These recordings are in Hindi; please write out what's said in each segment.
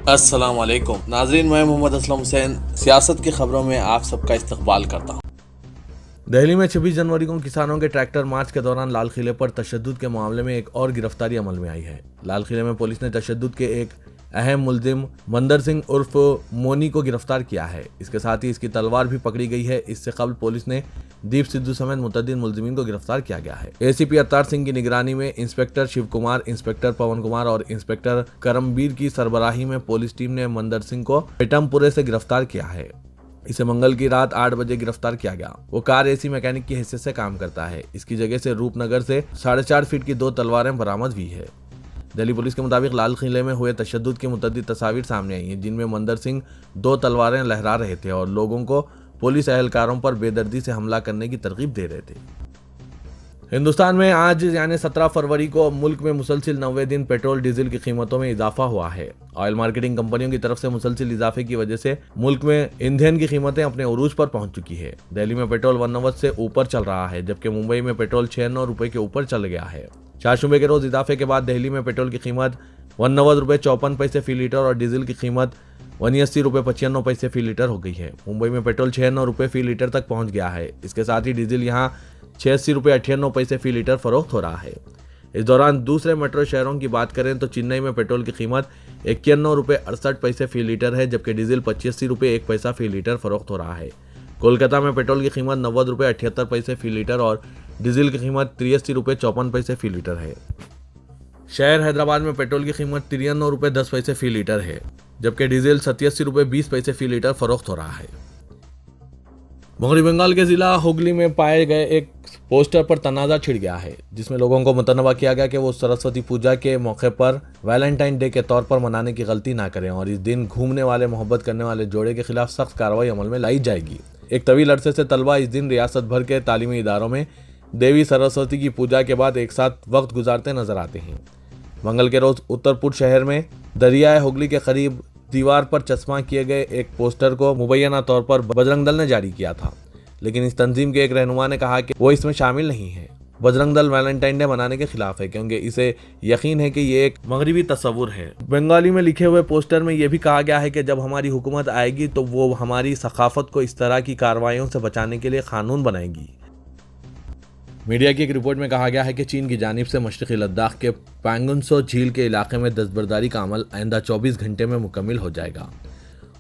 अस्सलाम वालेकुम नाज़रीन, मैं मोहम्मद असलम हुसैन सियासत की खबरों में आप सबका इस्तकबाल करता हूँ। दिल्ली में 26 जनवरी को किसानों के ट्रैक्टर मार्च के दौरान लाल किले पर तशद्दुद के मामले में एक और गिरफ्तारी अमल में आई है। लाल किले में पुलिस ने तशद्दुद के एक अहम मुलजिम मंदर सिंह उर्फ मोनी को गिरफ्तार किया है। इसके साथ ही इसकी तलवार भी पकड़ी गई है। इससे कबल पुलिस ने दीप सिद्धू समेत मुतअद्दिद मुलजिमीन को गिरफ्तार किया गया है। एसीपी अवतार सिंह की निगरानी में इंस्पेक्टर शिव कुमार, इंस्पेक्टर पवन कुमार और इंस्पेक्टर करमबीर की सरबराही में पुलिस टीम ने मंदर सिंह को पेटमपुरे से गिरफ्तार किया है। इसे मंगल की रात 8 बजे गिरफ्तार किया गया। वो कार एसी मैकेनिक की हैसियत से काम करता है। इसकी जगह से रूपनगर से 4.5 फीट की 2 तलवारें बरामद हुई है। दिल्ली पुलिस के मुताबिक लाल किले में हुए तशद्दुद की मुतअद्दिद तस्वीर सामने आई हैं, जिनमें मंदर सिंह 2 तलवारें लहरा रहे थे और लोगों को पुलिस एहलकारों पर बेदर्दी से हमला करने की तरगीब दे रहे थे। हिंदुस्तान में आज यानी 17 फरवरी को मुल्क में मुसलसिल 90 दिन पेट्रोल डीजल की कीमतों में इजाफा हुआ है। ऑयल मार्केटिंग कंपनियों की तरफ से मुसलसिल इजाफे की वजह से मुल्क में ईंधन की कीमतें अपने उरूज पर पहुंच चुकी है। दिल्ली में पेट्रोल 190 से ऊपर चल रहा है, जबकि मुंबई में पेट्रोल 96 रुपए के ऊपर चल गया है। 4 शुबे के रोज इजाफे के बाद दिल्ली में पेट्रोल की कीमत 190 रुपए 54 पैसे फी लीटर और डीजल की कीमत 180 रुपए 95 पैसे फी लीटर हो गई है। मुंबई में पेट्रोल 96 रुपए फी लीटर तक पहुंच गया है। इसके साथ ही डीजल यहाँ 86 रुपये 98 पैसे फी लीटर फरोख्त हो रहा है। इस दौरान दूसरे मेट्रो शहरों की बात करें तो चेन्नई में पेट्रोल की कीमत 91 रुपये 68 पैसे फी लीटर है, जबकि डीजल 85 रुपये 1 पैसा फी लीटर फरोख्त हो रहा है। कोलकाता में पेट्रोल की कीमत 90 रुपये 78 पैसे फी लीटर और डीजल की कीमत 83 रुपये 54 पैसे फी लीटर है। शहर हैदराबाद में पेट्रोल की कीमत 93 रुपये 10 पैसे फी लीटर है, जबकि डीजल 87 रुपये 20 पैसे फी लीटर फरोख्त हो रहा है। मगरबी बंगाल के जिला हुगली में पाए गए एक पोस्टर पर तनाज़ा छिड़ गया है, जिसमें लोगों को मुतनबा किया गया कि वो सरस्वती पूजा के मौके पर वैलेंटाइन डे के तौर पर मनाने की गलती ना करें और इस दिन घूमने वाले मोहब्बत करने वाले जोड़े के खिलाफ सख्त कार्रवाई अमल में लाई जाएगी। एक तवील अरसे से तलबा इस दिन रियासत भर के तालीमी इदारों में देवी सरस्वती की पूजा के बाद एक साथ वक्त गुजारते नजर आते हैं। मंगल के रोज उत्तरपुर शहर में दरियाए हुगली के करीब दीवार पर चश्मा किए गए एक पोस्टर को मुबैना तौर पर बजरंग दल ने जारी किया था, लेकिन इस तंजीम के एक रहनुमा ने कहा कि वो इसमें शामिल नहीं है। बजरंग दल वैलेंटाइन डे मनाने के खिलाफ है, क्योंकि इसे यकीन है कि ये एक मगरबी तस्वुर है। बंगाली में लिखे हुए पोस्टर में यह भी कहा गया है कि जब हमारी हुकूमत आएगी तो वो हमारी सकाफत को इस तरह की कार्रवाइयों से बचाने के लिए कानून बनाएगी। मीडिया की एक रिपोर्ट में कहा गया है कि चीन की जानिब से मशरक़ी लद्दाख के पैंगुनसो झील के इलाके में दस्तबरदारी का अमल आइंदा 24 घंटे में मुकम्मिल हो जाएगा।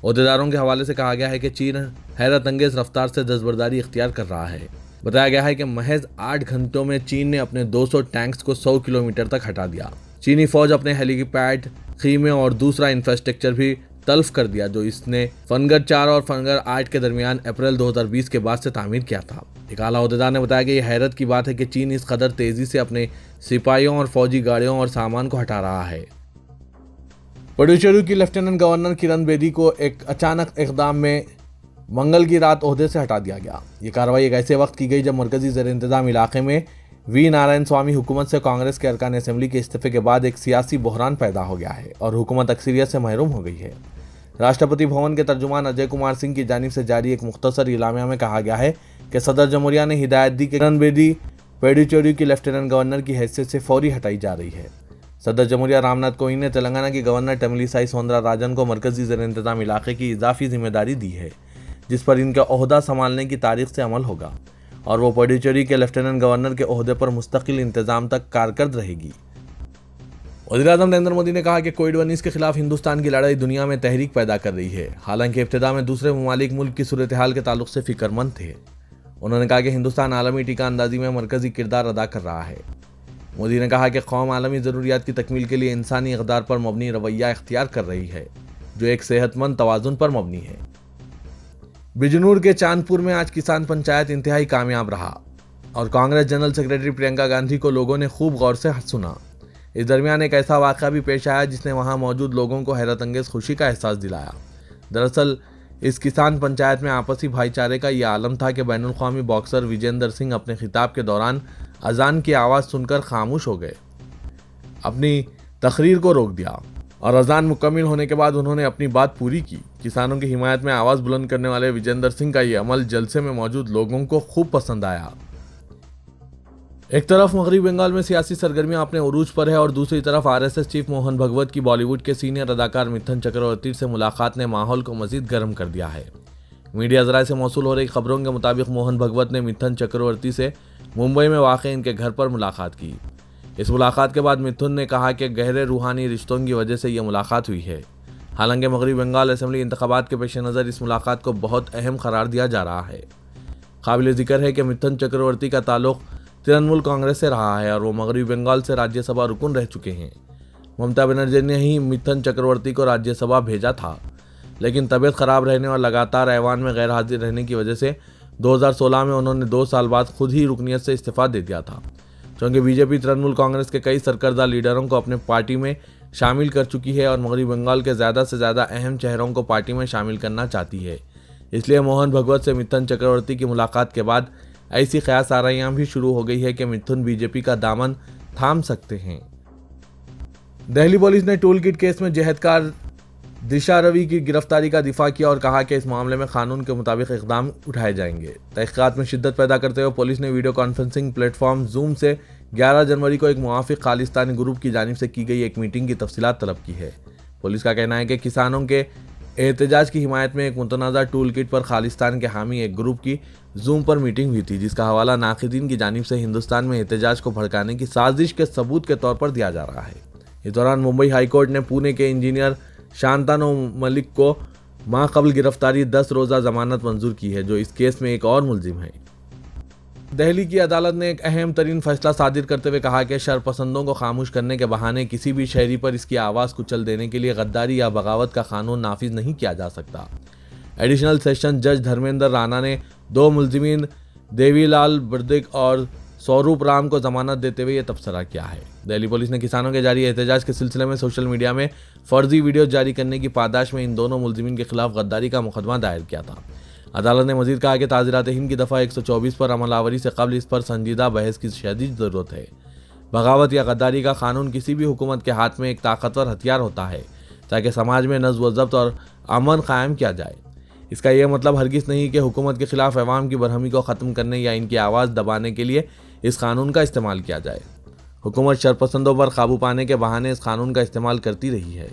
ओहदेदारों के हवाले से कहा गया है कि चीन हैरत अंगेज रफ्तार से दस्तबरदारी इख्तियार कर रहा है। बताया गया है कि महज 8 घंटों में चीन ने अपने 200 टैंक्स को 100 किलोमीटर तक हटा दिया। चीनी फौज अपने हेलीपैड, खीमे और दूसरा इंफ्रास्ट्रक्चर भी तल्फ कर दिया, जो इसने फनगर 4 और फनगर 8 के दरमियान अप्रैल 2020 के बाद से तामीर किया था। एक आला ओहदेदार ने बताया कि यह हैरत की बात है कि चीन इस कदर तेजी से अपने सिपाहियों और फौजी गाड़ियों और सामान को हटा रहा है। पुडुचेरी की लेफ्टिनेंट गवर्नर किरण बेदी को एक अचानक इकदाम में मंगल की रात ओहदे से हटा दिया गया। ये कार्रवाई एक ऐसे वक्त की गई जब मरकजी ज़ेर इंतज़ाम इलाके में वी नारायण स्वामी हुकूमत से कांग्रेस के अरकान असेंबली के इस्तीफे के बाद एक सियासी बहरान पैदा हो गया है और हुकूमत अक्सरियत से महरूम हो गई है। राष्ट्रपति भवन के तर्जुमान अजय कुमार सिंह की जानिब से जारी एक मुख्तसर इलामिया में कहा गया है कि सदर जमहूरिया ने हिदायत दी कि किरण बेदी पुडुचेरी की लेफ्टिनेंट गवर्नर की हैसियत से फौरी हटाई जा रही है। सदर जमहूरिया रामनाथ कोविंद ने तेलंगाना की गवर्नर तमिलिसाई सौंदरराजन को मरकजी ज़ेर इंतज़ाम इलाके की इजाफी जिम्मेदारी दी है, जिस पर इनका ओहदा संभालने की तारीख से अमल होगा और वो पुडुचेरी के लेफ्टिनेंट गवर्नर के ओहदे पर मुस्तकिल इंतजाम तक कारकर्द रहेगी। वज़ीर-ए-आज़म नरेंद्र मोदी ने कहा कि कोविड-19 के खिलाफ हिंदुस्तान की लड़ाई दुनिया में तहरीक पैदा कर रही है। हालांकि इब्तिदा में दूसरे ममालिक मुल्क की सूरत हाल के ताल्लुक से फिक्रमंद थे। उन्होंने कहा कि हिंदुस्तान आलमी टीका अंदाजी में मरकजी किरदार अदा कर रहा है। मोदी ने कहा कि कौम आलमी ज़रूरियात की तकमील के लिए इंसानी इक़दार पर मबनी रवैया इख्तियार कर रही है, जो एक सेहतमंद तवाज़ुन पर मबनी है। बिजनूर के चांदपुर में आज किसान पंचायत इंतहाई कामयाब रहा और कांग्रेस जनरल सेक्रेटरी प्रियंका गांधी को लोगों ने खूब गौर से सुना। इस दरमियान एक ऐसा वाक़या भी पेश आया जिसने वहां मौजूद लोगों को हैरत अंगेज खुशी का एहसास दिलाया। दरअसल इस किसान पंचायत में आपसी भाईचारे का यह आलम था कि बैनुल क़ौमी बॉक्सर विजेंदर सिंह अपने खिताब के दौरान अजान की आवाज़ सुनकर खामोश हो गए, अपनी तकरीर को रोक दिया और अजान मुकम्मिल होने के बाद उन्होंने अपनी बात पूरी की। किसानों की हिमायत में आवाज़ बुलंद करने वाले विजेंदर सिंह का ये अमल जलसे में मौजूद लोगों को खूब पसंद आया। एक तरफ मगरबी बंगाल में सियासी सरगर्मियां अपने उरूज पर है और दूसरी तरफ आरएसएस चीफ मोहन भगवत की बॉलीवुड के सीनियर अदाकार मिथुन चक्रवर्ती से मुलाकात ने माहौल को मजीद गर्म कर दिया है। मीडिया जराये से मौसूल हो रही खबरों के मुताबिक मोहन भगवत ने मिथुन चक्रवर्ती से मुंबई में वाक़ इनके घर पर मुलाकात की। इस मुलाकात के बाद मिथुन ने कहा कि गहरे रूहानी रिश्तों की वजह से ये मुलाकात हुई है। हालांकि मगरबी बंगाल असेंबली इंतखाबात के पेश नज़र इस मुलाकात को बहुत अहम करार दिया जा रहा है। काबिल जिक्र है कि मिथुन चक्रवर्ती का ताल्लुक तृणमूल कांग्रेस से रहा है और वो मगरबी बंगाल से राज्यसभा रुकन रह चुके हैं। ममता बनर्जी ने ही मिथुन चक्रवर्ती को राज्यसभा भेजा था, लेकिन तबीयत खराब रहने और लगातार ऐवान में गैर हाजिर रहने की वजह से 2016 में उन्होंने 2 साल बाद खुद ही रुकनियत से इस्तीफा दे दिया था। क्योंकि बीजेपी तृणमूल कांग्रेस के कई सरकर्दा लीडरों को अपने पार्टी में शामिल कर चुकी है और मगरबी बंगाल के ज़्यादा से ज़्यादा अहम चेहरों को पार्टी में शामिल करना चाहती है। इसलिए मोहन भगवत से मिथुन चक्रवर्ती की मुलाकात के बाद ऐसी क़यास आराइयाँ भी शुरू हो गई है कि मिथुन बीजेपी का दामन थाम सकते हैं। दिल्ली पुलिस ने टूल किट केस में जहदकार दिशा रवि की गिरफ्तारी का दिफा किया और कहा कि इस मामले में कानून के मुताबिक इकदाम उठाए जाएंगे। तहकीकात में शिद्दत पैदा करते हुए पुलिस ने वीडियो कॉन्फ्रेंसिंग प्लेटफॉर्म जूम से 11 जनवरी को एक मुआफिक खालिस्तानी ग्रुप की जानिब से की गई एक मीटिंग की तफसीलात तलब की है। पुलिस का कहना है कि किसानों के एहतजाज की हिमायत में एक मुतनाज़ा टूल किट पर खालिस्तान के हामी एक ग्रुप की जूम पर मीटिंग हुई थी, जिसका हवाला नाक़िदीन की जानिब से हिंदुस्तान में एहतजाज को भड़काने की साजिश के सबूत के तौर पर दिया जा रहा है। इस दौरान मुंबई हाई कोर्ट ने पुणे के इंजीनियर शांतानु मलिक को माक़बल गिरफ्तारी 10 रोज़ा जमानत मंजूर की है, जो इस केस में एक और मुलजिम है। दिल्ली की अदालत ने एक अहम तरीन फैसला सादिर करते हुए कहा कि शरपसंदों को खामोश करने के बहाने किसी भी शहरी पर इसकी आवाज़ कुचल देने के लिए गद्दारी या बगावत का कानून नाफिज नहीं किया जा सकता। एडिशनल सेशन जज धर्मेंद्र राणा ने 2 मुलजिमीन देवीलाल बर्दिक और स्वरूप राम को जमानत देते हुए यह तबसरा किया है। दिल्ली पुलिस ने किसानों के जारी एहतजाज के सिलसिले में सोशल मीडिया में फर्जी वीडियो जारी करने की पादाश में इन दोनों मुलजिमीन के खिलाफ गद्दारी का मुकदमा दायर किया था। अदालत ने मजीद कहा कि ताज़ीरात हिंद की दफ़ा 124 पर अमलावरी से कबल इस पर संजीदा बहस की शदीद ज़रूरत है। बगावत या गद्दारी का कानून किसी भी हुकूमत के हाथ में एक ताकतवर हथियार होता है ताकि समाज में नज़्म व ज़ब्त और अमन कायम किया जाए। इसका यह मतलब हरगिज़ नहीं कि हुकूमत के खिलाफ अवाम की बरहमी को ख़त्म करने या इनकी आवाज़ दबाने के लिए इस कानून का इस्तेमाल किया जाए। हुकूमत शरपसंदों पर काबू पाने के बहाने इस कानून का इस्तेमाल करती रही है।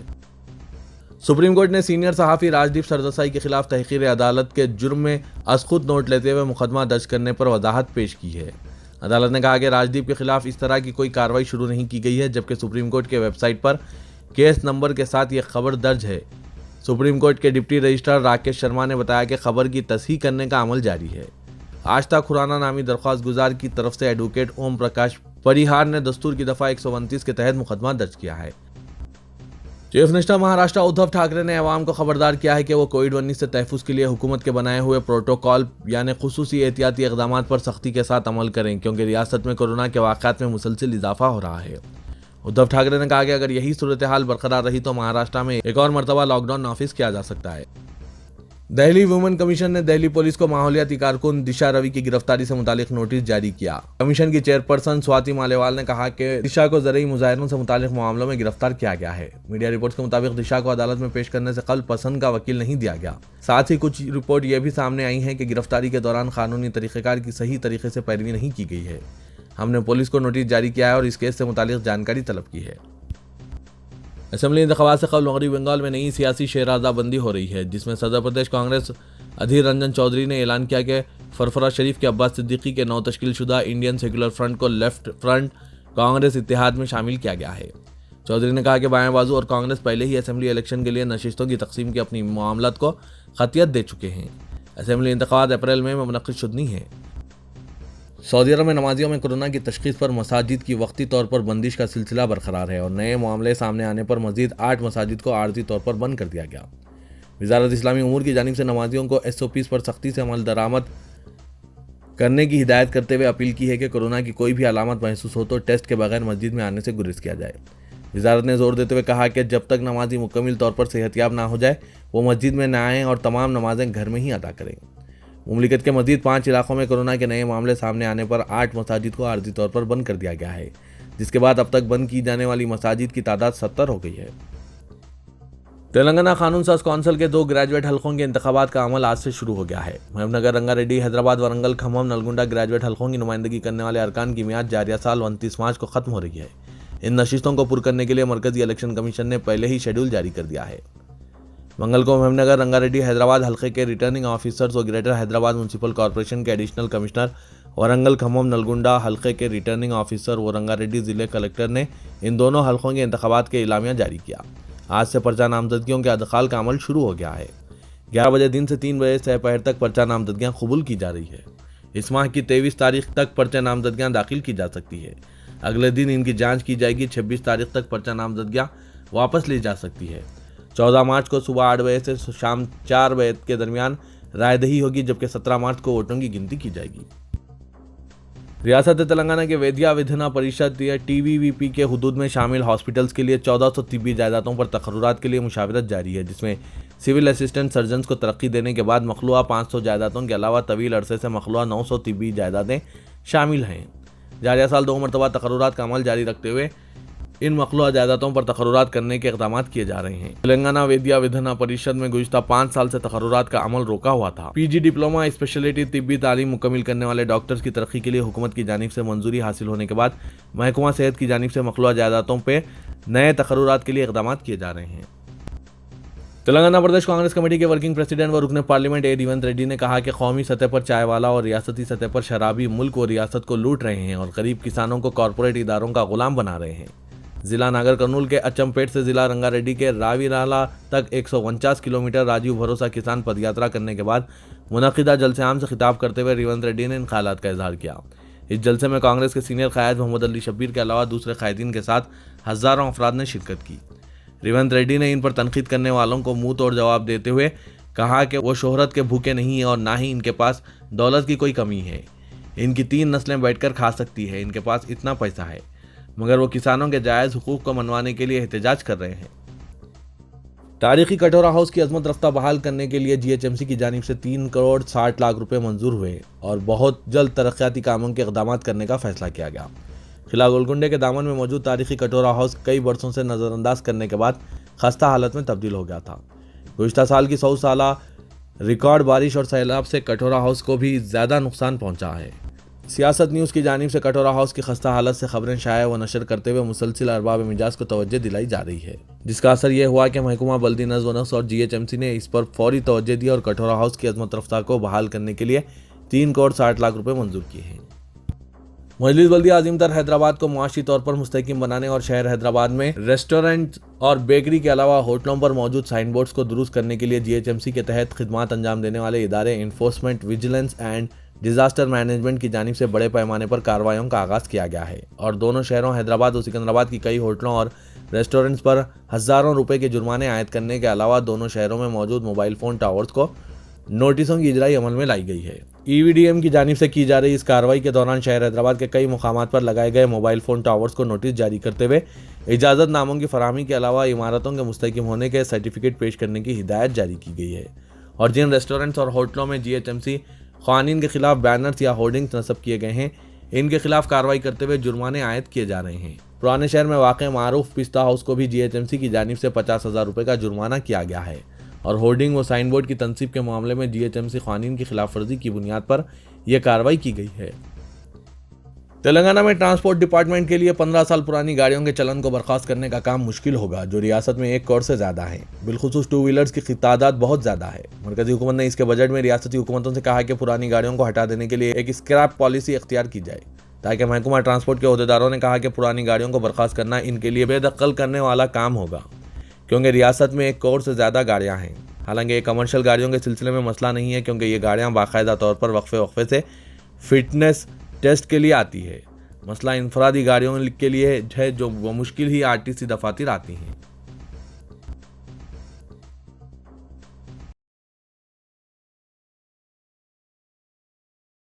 सुप्रीम कोर्ट ने सीनियर सहाफ़ी राजदीप सरदेसाई के खिलाफ तहक़ीर अदालत के जुर्म में असखुद नोट लेते हुए मुकदमा दर्ज करने पर वजाहत पेश की है। अदालत ने कहा कि राजदीप के खिलाफ इस तरह की कोई कार्रवाई शुरू नहीं की गई है, जबकि सुप्रीम कोर्ट के वेबसाइट पर केस नंबर के साथ ये खबर दर्ज है। सुप्रीम कोर्ट के डिप्टी रजिस्ट्रार राकेश शर्मा ने बताया कि खबर की तस्हीह करने का अमल जारी है। आश्ता खुराना नामी दरख्वास्त गुजार की तरफ से एडवोकेट ओम प्रकाश परिहार ने दस्तूर की दफ़ा 129 के तहत मुकदमा दर्ज किया है। चीफ मिनिस्टर महाराष्ट्र उद्धव ठाकरे ने अवाम को खबरदार किया है कि वो कोविड-19 से तहफ़्फ़ुज़ के लिए हुकूमत के बनाए हुए प्रोटोकॉल यानी खुसूसी एहतियाती इक़दाम पर सख्ती के साथ अमल करें, क्योंकि रियासत में कोरोना के वाक़यात में मुसलसिल इजाफा हो रहा है। उद्धव ठाकरे ने कहा कि अगर यही सूरत हाल बरकरार रही तो महाराष्ट्र में एक और मरतबा लॉकडाउन नाफिज किया जा सकता है। दिल्ली वुमेन कमीशन ने दिल्ली पुलिस को माहौलियाती कारकुन दिशा रवि की गिरफ्तारी से मुतालिक नोटिस जारी किया। कमीशन की चेयरपर्सन स्वाति मालेवाल ने कहा कि दिशा को ज़रूरी मुजाहिरों से मुतालिक मामलों में गिरफ्तार किया गया है। मीडिया रिपोर्ट्स के मुताबिक दिशा को अदालत में पेश करने से कल पसंद का वकील नहीं दिया गया। साथ ही कुछ रिपोर्ट ये भी सामने आई है कि गिरफ्तारी के दौरान कानूनी तरीक़ेकार की सही तरीके से पैरवी नहीं की गई है। हमने पुलिस को नोटिस जारी किया है और इस केस से मुतालिक जानकारी तलब की है। असेंबली इंतखाबात से कबल मगरबी बंगाल में नई सियासी शहरादाबंदी हो रही है, जिसमें सदर प्रदेश कांग्रेस अधीर रंजन चौधरी ने ऐलान किया कि फरफरा शरीफ के अब्बास सिद्दीकी के नौ तश्कीलशुदा इंडियन सेकुलर फ्रंट को लेफ्ट फ्रंट कांग्रेस इत्तेहाद में शामिल किया गया है। चौधरी ने कहा कि बाएं बाजू और कांग्रेस पहले ही असेंबली इलेक्शन के लिए नशिस्तों की तकसीम की अपनी मामलात को खतियत दे चुके हैं। असेंबली इंतखाबात अप्रैल में मुनक़िद शुदनी है। सऊदी अरब में नमाजियों में कोरोना की तशख़ीस पर मसाजिद की वक्ती तौर पर बंदिश का सिलसिला बरकरार है और नए मामले सामने आने पर मज़ीद 8 मसाजिद को आर्जी तौर पर बंद कर दिया गया। वज़ारत इस्लामी उमूर की जानिब से नमाजियों को SOPs पर सख्ती से अमल दरामद करने की हिदायत करते हुए अपील की है कि कोरोना की कोई भी अलामत महसूस हो तो टेस्ट के बगैर मस्जिद में आने से गुरेज किया जाए। वज़ारत ने जोर देते हुए कहा कि जब तक नमाजी मुकम्मल तौर पर सेहतियाब ना हो जाए वो मस्जिद में ना आएँ और तमाम नमाजें घर में ही अदा करें। मुमलिकत के मज़ीद 5 इलाकों में कोरोना के नए मामले सामने आने पर 8 मसाजिद को आर्जी तौर पर बंद कर दिया गया है, जिसके बाद अब तक बंद की जाने वाली मसाजिद की तादाद 70 हो गई है। तेलंगाना कानून साज कौंसिल के 2 ग्रेजुएट हलकों के इंतखाबात का अमल आज से शुरू हो गया है। महबूबनगर, रंगारेड्डी, हैदराबाद, वरंगल, खम्मम, नलगुंडा ग्रेजुएट हलकों की नुमाइंदगी करने वाले अरकान की मियाद जारिया साल 29 मार्च को खत्म हो रही है। इन नशिस्तों को पुर करने के लिए मरकजी इलेक्शन कमीशन ने पहले ही शेड्यूल जारी कर दिया है। मंगल को महबूबनगर, रंगारेड्डी, हैदराबाद हलके के रिटर्निंग ऑफिसर्स और ग्रेटर हैदराबाद म्यूनसिपल कॉर्पोरेशन के एडिशनल कमिश्नर, वरंगल, खम्मम, नलगुंडा हलके के रिटर्निंग ऑफिसर व रंगारेड्डी जिले कलेक्टर ने इन दोनों हलकों के इंतखाबात के इलामिया जारी किया। आज से पर्चा नामजदगियों के अदखाल का अमल शुरू हो गया है। 11 बजे दिन से 3 बजे दोपहर तक पर्चा नामजदगियां कबूल की जा रही है। इस माह की 23 तारीख तक पर्चा नामजदगियां दाखिल की जा सकती है। अगले दिन इनकी जांच की जाएगी। 26 तारीख तक पर्चा नामजदगियां वापस ली जा सकती है। 14 मार्च को सुबह 8 बजे से शाम 4 बजे के दरमियान रायदही होगी, जबकि 17 मार्च को वोटों की गिनती की जाएगी। रियासत तेलंगाना के वैद्या विधना परिषद या TVVP के हुदूद में शामिल हॉस्पिटल्स के लिए 1400 तिब्बी जायदादों पर तकर्रुरात के लिए मुशावरत जारी है, जिसमें सिविल असिस्टेंट सर्जन्स को तरक्की देने के बाद मखलूआ 500 जायदादों के अलावा तवील अरसे से मखलूआ 900 तिब्बी जायदादें शामिल हैं। जारिया साल 2 मरतबा तकर्रुरात का अमल जारी रखते हुए इन मखलूआ जायदादों पर तकर्रुरात करने के इक़दाम किए जा रहे हैं। तेलंगाना वैद्या विधना परिषद में गुज़िश्ता 5 साल से तकर्रुरात का अमल रोका हुआ था। PG डिप्लोमा स्पेशलिटी तिब्बी तालीम मुकम्मिल करने वाले डॉक्टर्स की तरक्की के लिए हुकूमत की जानिब से मंजूरी हासिल होने के बाद महकमा सेहत की जानिब से मखलूआ जायदादों पर नए तकर्रुरात के लिए इक़दाम किए जा रहे हैं। तेलंगाना प्रदेश कांग्रेस कमेटी के वर्किंग प्रेसिडेंट व रुकने पार्लियामेंट A. रेवंत रेड्डी ने कहा कि कौमी सतह पर चायवाला और रियासती सतह पर शराबी मुल्क व रियासत को लूट रहे हैं और गरीब किसानों को कॉरपोरेट इदारों का गुलाम बना रहे हैं। जिला नागर कर्नूल के अचमपेट से जिला रंगारेड्डी के रावीराला तक 149 किलोमीटर राजीव भरोसा किसान पदयात्रा करने के बाद मुनक़िदा जलसे आम से खिताब करते हुए रेवंत रेड्डी ने इन ख्यालात का इजहार किया। इस जलसे में कांग्रेस के सीनियर क़ायद मोहम्मद अली शब्बीर के अलावा दूसरे क़ायदीन के साथ हज़ारों अफराद ने शिरकत की। रेवंत रेड्डी ने इन पर तनकीद करने वालों को मुंह तोड़ जवाब देते हुए कहा कि वो शोहरत के भूखे नहीं हैं और ना ही इनके पास दौलत की कोई कमी है। इनकी 3 नस्लें बैठकर खा सकती है। इनके पास इतना पैसा है, मगर वो किसानों के जायज़ हुकूक को मनवाने के लिए एहतजाज कर रहे हैं। तारीखी कटोरा हाउस की अजमत रफ्ता बहाल करने के लिए GHMC की जानिब से 3 करोड़ 60 लाख रुपए मंजूर हुए और बहुत जल्द तरक्याती कामों के इक़दाम करने का फैसला किया गया। किला गोलकुंडे के दामन में मौजूद तारीखी कटोरा हाउस कई बरसों से नज़रअंदाज करने के बाद खस्ता हालत में तब्दील हो गया था। गुज़िश्ता साल की 100 साला रिकॉर्ड बारिश और सैलाब से कटोरा हाउस को भी ज़्यादा नुकसान पहुंचा है। सियासत न्यूज़ की जानिब से कटोरा हाउस की खस्ता हालत से खबरें शाया व नशर करते हुए मुसलसिल अरबाब मिजाज को तवज्जो दिलाई जा रही है, जिसका असर यह हुआ कि महकमा बल्दी नज़्म व नस्र और GHMC ने इस पर फौरी तवज्जो दी और कटोरा हाउस की अजमत रफ्ता को बहाल करने के लिए 3 करोड़ 60 लाख रुपए मंजूर किए हैं। मजलिस बल्दिया अजीमतर हैदराबाद को मुआशी तौर पर मुस्तहकम बनाने और शहर हैदराबाद में रेस्टोरेंट और बेकरी के अलावा होटलों पर मौजूद साइन बोर्ड्स को दुरुस्त करने के लिए GHMC के तहत खिदमात अंजाम देने वाले इदारे enforcement, vigilance and disaster management की जानिब से बड़े पैमाने पर कार्रवाइयों का आगाज़ किया गया है और दोनों शहरों हैदराबाद और सिकंदराबाद की कई होटलों और रेस्टोरेंट्स पर हज़ारों रुपए के जुर्माने आयद करने के अलावा दोनों शहरों में मौजूद मोबाइल फ़ोन टावर्स को नोटिसों की इजराई अमल में लाई गई है। EVDM की जानिब से की जा रही इस कार्रवाई के दौरान शहर हैदराबाद के कई मुकामात पर लगाए गए मोबाइल फ़ोन टावर्स को नोटिस जारी करते हुए इजाज़त नामों की फराहमी के अलावा इमारतों के मुस्तहकम होने के सर्टिफिकेट पेश करने की हिदायत जारी की गई है और जिन रेस्टोरेंट्स और होटलों में GHMC क़वानीन के खिलाफ बैनर्स या होर्डिंग्स नस्ब किए गए हैं, इनके खिलाफ कार्रवाई करते हुए जुर्माने आयद किए जा रहे हैं। पुराने शहर में वाक़ मारूफ पिस्ता हाउस को भी GHMC की जानिब से 50,000 रुपये का जुर्माना किया गया है और होर्डिंग व साइन बोर्ड की तनसीब के मामले में GHMC क़वानीन की खिलाफ वर्जी की बुनियाद पर यह कार्रवाई की गई है। तेलंगाना में ट्रांसपोर्ट डिपार्टमेंट के लिए 15 साल पुरानी गाड़ियों के चलन को बर्खास्त करने का काम मुश्किल होगा, जो रियासत में 1 करोड़ से ज़्यादा है। बिलखुसूस 2 व्हीलर्स की तादाद बहुत ज़्यादा है। मरकजी हुकूमत ने इसके बजट में रियासती हुकूमतों से कहा कि पुरानी गाड़ियों को हटा देने के लिए एक स्क्रैप पॉलिसी इख्तियार की जाए, ताकि महकमा ट्रांसपोर्ट के अहदेदारों ने कहा कि पुरानी गाड़ियों को बर्खास्त करना इनके लिए बेदखल करने वाला काम होगा, क्योंकि रियासत में 1 करोड़ से ज़्यादा गाड़ियाँ हैं। हालांकि ये कमर्शियल गाड़ियों के सिलसिले में मसला नहीं है, क्योंकि ये गाड़ियाँ बाकायदा तौर पर वक्फे से फिटनेस टेस्ट के लिए आती है। मसला इनफरादी गाड़ियों के लिए है, जो मुश्किल ही RTC दफातर आती हैं।